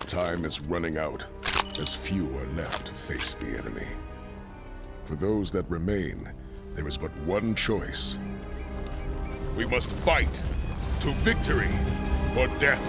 Time is running out, as few are left to face the enemy. For those that remain, there is but one choice. We must fight to victory or death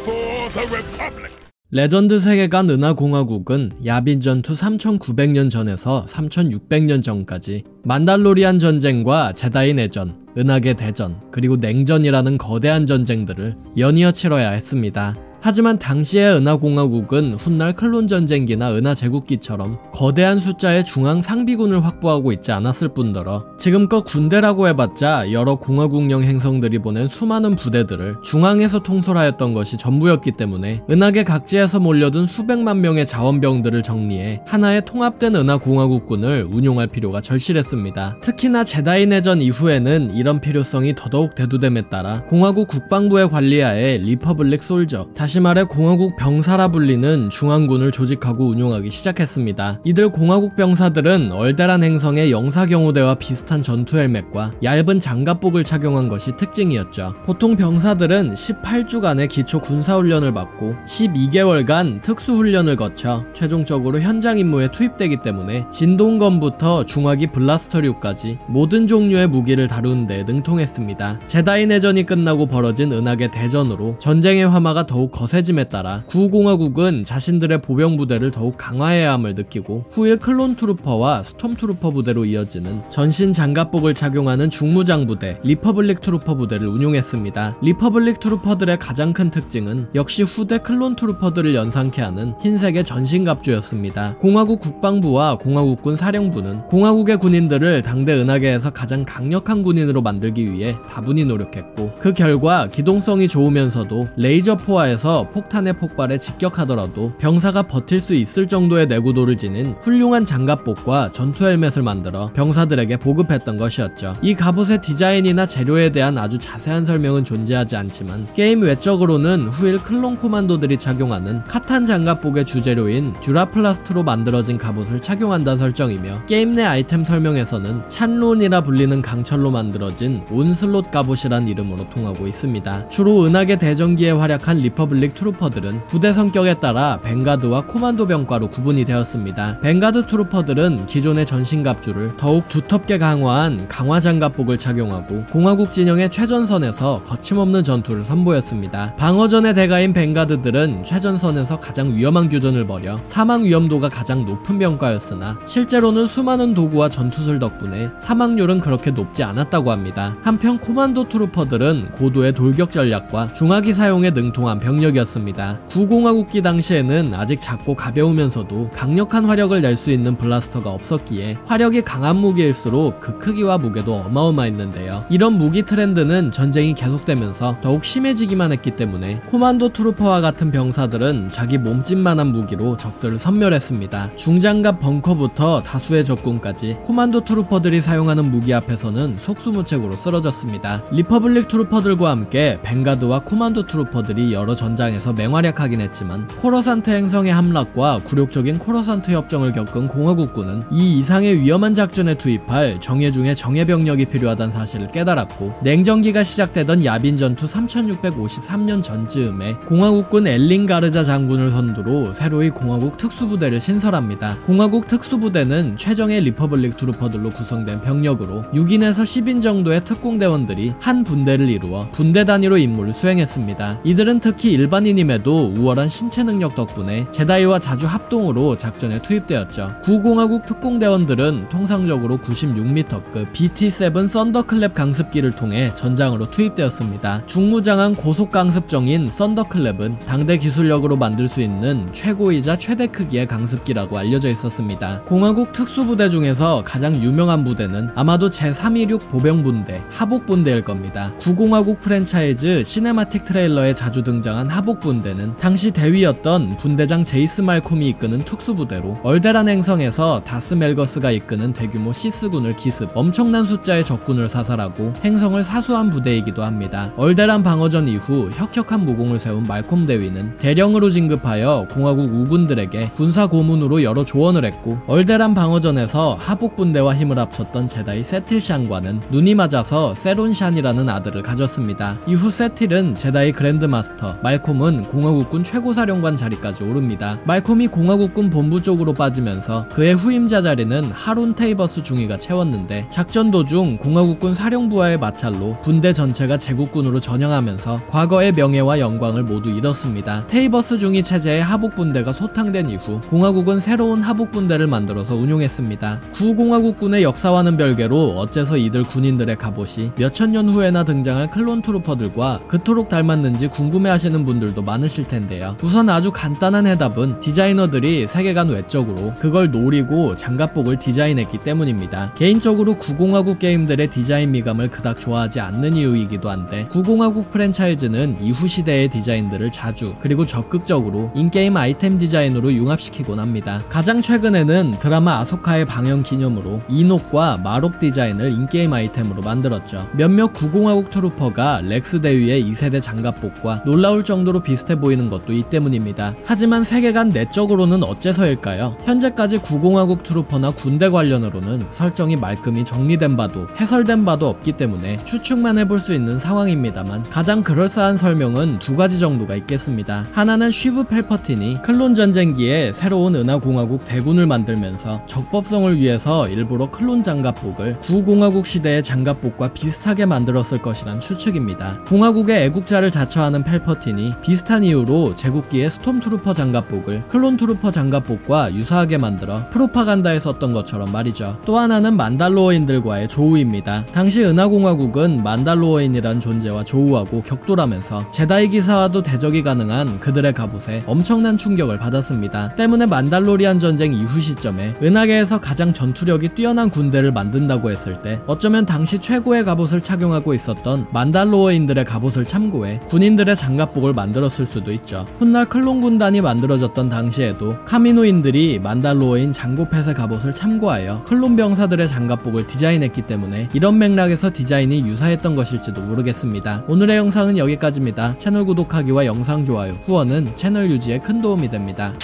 for the Republic. 레전드 세계관 은하공화국은 야빈 전투 3900년 전에서 3600년 전까지 만달로리안 전쟁과 제다이 내전, 은하계 대전, 그리고 냉전이라는 거대한 전쟁들을 연이어 치러야 했습니다. 하지만 당시의 은하공화국은 훗날 클론 전쟁기나 은하제국기처럼 거대한 숫자의 중앙 상비군을 확보하고 있지 않았을 뿐더러 지금껏 군대라고 해봤자 여러 공화국령 행성들이 보낸 수많은 부대들을 중앙에서 통솔하였던 것이 전부였기 때문에 은하계 각지에서 몰려든 수백만 명의 자원병들을 정리해 하나의 통합된 은하공화국군을 운용할 필요가 절실했습니다. 특히나 제다이 내전 이후에는 이런 필요성이 더더욱 대두됨에 따라 공화국 국방부의 관리하에 리퍼블릭 솔저, 다시 말해 공화국 병사라 불리는 중앙군을 조직하고 운용하기 시작했습니다. 이들 공화국 병사들은 얼데란 행성의 영사경호대와 비슷한 전투 헬멧과 얇은 장갑복을 착용한 것이 특징이었죠. 보통 병사들은 18주간의 기초 군사훈련을 받고 12개월간 특수훈련을 거쳐 최종적으로 현장 임무에 투입되기 때문에 진동건부터 중화기 블라스터류까지 모든 종류의 무기를 다루는 데 능통했습니다. 제다이 내전이 끝나고 벌어진 은하계 대전으로 전쟁의 화마가 더욱 거세짐에 따라 구공화국은 자신들의 보병 부대를 더욱 강화해야 함을 느끼고 후일 클론 트루퍼와 스톰 트루퍼 부대로 이어지는 전신 장갑복을 착용하는 중무장 부대 리퍼블릭 트루퍼 부대를 운용했습니다. 리퍼블릭 트루퍼들의 가장 큰 특징은 역시 후대 클론 트루퍼들을 연상케 하는 흰색의 전신갑주였습니다. 공화국 국방부와 공화국군 사령부는 공화국의 군인들을 당대 은하계에서 가장 강력한 군인으로 만들기 위해 다분히 노력했고 그 결과 기동성이 좋으면서도 레이저 포화에서 폭탄의 폭발에 직격하더라도 병사가 버틸 수 있을 정도의 내구도를 지닌 훌륭한 장갑복과 전투 헬멧을 만들어 병사들에게 보급했던 것이었죠. 이 갑옷의 디자인이나 재료에 대한 아주 자세한 설명은 존재하지 않지만 게임 외적으로는 후일 클론 코만도들이 착용하는 카탄 장갑복의 주재료인 듀라플라스트로 만들어진 갑옷을 착용한다는 설정이며 게임 내 아이템 설명에서는 찬론이라 불리는 강철로 만들어진 온슬롯 갑옷이란 이름으로 통하고 있습니다. 주로 은하계 대전기에 활약한 리퍼블릭 트루퍼들은 부대 성격에 따라 벵가드와 코만도 병과로 구분이 되었습니다. 벵가드 트루퍼들은 기존의 전신갑주를 더욱 두텁게 강화한 강화장갑복을 착용하고 공화국 진영의 최전선에서 거침없는 전투를 선보였습니다. 방어전의 대가인 벵가드들은 최전선에서 가장 위험한 교전을 벌여 사망 위험도가 가장 높은 병과였으나 실제로는 수많은 도구와 전투술 덕분에 사망률은 그렇게 높지 않았다고 합니다. 한편 코만도 트루퍼들은 고도의 돌격 전략과 중화기 사용에 능통한 병력이었습니다. 구공화국기 당시에는 아직 작고 가벼우면서도 강력한 화력을 낼 수 있는 블라스터가 없었기에 화력이 강한 무기일수록 그 크기와 무게도 어마어마했는데요. 이런 무기 트렌드는 전쟁이 계속되면서 더욱 심해지기만 했기 때문에 코만도 트루퍼와 같은 병사들은 자기 몸집만한 무기로 적들을 섬멸했습니다. 중장갑 벙커부터 다수의 적군까지 코만도 트루퍼들이 사용하는 무기 앞에서는 속수무책으로 쓰러졌습니다. 리퍼블릭 트루퍼들과 함께 벵가드와 코만도 트루퍼들이 여러 전장에서 맹활약하긴 했지만 코러산트 행성의 함락과 굴욕적인 코러산트 협정을 겪은 공화국군은 이 이상의 위험한 작전에 투입할 정예 중에 정예 병력이 필요하다는 사실을 깨달았고 냉전기가 시작되던 야빈 전투 3653년 전즈음에 공화국군 엘링가르자 장군을 선두로 새로이 공화국 특수부대를 신설합니다. 공화국 특수부대는 최정예 리퍼블릭 트루퍼들로 구성된 병력으로 6인에서 10인 정도의 특공대원들이 한 분대를 이루어 분대 단위로 임무를 수행했습니다. 이들은 특히 일반인임에도 우월한 신체 능력 덕분에 제다이와 자주 합동으로 작전에 투입되었죠. 구공화국 특공대원들은 통상적으로 96m급 BT-7 썬더클랩 강습기를 통해 전장으로 투입되었습니다. 중무장한 고속 강습정인 썬더클랩은 당대 기술력으로 만들 수 있는 최고이자 최대 크기의 강습기라고 알려져 있었습니다. 공화국 특수부대 중에서 가장 유명한 부대는 아마도 제326 보병분대, 하복분대일 겁니다. 구공화국 프랜차이즈 시네마틱 트레일러에 자주 등장한 하복분대는 당시 대위였던 분대장 제이스 말콤이 이끄는 특수부대로 얼데란 행성에서 다스 멜거스가 이끄는 대규모 시스군을 기습, 엄청난 숫자의 적군을 사살하고 행성을 사수한 부대이기도 합니다. 얼데란 방어전 이후 혁혁한 무공을 세운 말콤 대위는 대령으로 진급하여 공화국 우군들에게 군사 고문으로 여러 조언을 했고 얼데란 방어전에서 하복분대와 힘을 합쳤던 제다이 세틸샨과는 눈이 맞아서 세론샨이라는 아들을 가졌습니다. 이후 세틸은 제다이 그랜드마스터 말콤은 공화국군 최고사령관 자리까지 오릅니다. 말콤이 공화국군 본부 쪽으로 빠지면서 그의 후임자 자리는 하룬 테이버스 중위가 채웠는데 작전 도중 공화국군 사령부와의 마찰로 군대 전체가 제국군으로 전향하면서 과거의 명예와 영광을 모두 잃었습니다. 테이버스 중위 체제의 하복분대가 소탕된 이후 공화국은 새로운 하복분대를 만들어서 운용했습니다. 구공화국군의 역사와는 별개로 어째서 이들 군인들의 갑옷이 몇천 년 후에나 등장할 클론 트루퍼들과 그토록 닮았는지 궁금해하시는 분들도 많으실 텐데요. 우선 아주 간단한 해답은 디자이너들이 세계관 외적으로 그걸 노리고 장갑복을 디자인했기 때문입니다. 개인적으로 구공화국 게임들의 디자인 미감을 그닥 좋아하지 않는 이유이기도 한데 구공화국 프랜차이즈는 이후 시대의 디자인들을 자주 그리고 적극적으로 인게임 아이템 디자인으로 융합시키곤 합니다. 가장 최근에는 드라마 아소카의 방영 기념으로 이녹과 마록 디자인을 인게임 아이템으로 만들었죠. 몇몇 구공화국 트루퍼가 렉스 대위의 2세대 장갑복과 놀라울 정도로 비슷해 보이는 것도 이 때문입니다. 하지만 세계관 내적으로는 어째서일까요? 현재까지 구공화국 트루퍼나 군대 관련으로는 설정이 말끔히 정리된 바도 해설된 바도 없기 때문에 추측만 해볼 수 있는 상황입니다만 가장 그럴싸한 설명은 두 가지 정도가 있겠습니다. 하나는 쉬브 펠퍼틴이 클론 전쟁기에 새로운 은하공화국 대군을 만들면서 적법성을 위해서 일부러 클론 장갑복을 구공화국 시대의 장갑복과 비슷하게 만들었을 것이란 추측입니다. 공화국의 애국자를 자처하는 펠퍼틴이 비슷한 이유로 제국기의 스톰트루퍼 장갑복을 클론 트루퍼 장갑복과 유사하게 만들어 프로파간다에 썼던 것처럼 말이죠. 또 하나는 만달로어인들과의 조우입니다. 당시 은하공화국은 만달로어인이란 존재와 조우하고 격돌하면서 제다이 기사와도 대적이 가능한 그들의 갑옷에 엄청난 충격을 받았습니다. 때문에 만달로리안 전쟁 이후 시점에 은하계에서 가장 전투력이 뛰어난 군대를 만든다고 했을 때 어쩌면 당시 최고의 갑옷을 착용하고 있었던 만달로어인들의 갑옷을 참고해 군인들의 장갑복을 만들었을 수도 있죠. 훗날 클론 군단이 만들어졌던 당시에도 카미노인들이 만달로어인 장고펫의 갑옷을 참고하여 클론 병사들의 장갑복을 디자인했기 때문에 이런 맥락에서 디자인이 유사했던 것일지도 모르겠습니다. 오늘의 영상은 여기까지입니다. 채널 구독하기와 영상 좋아요, 후원은 채널 유지에 큰 도움이 됩니다.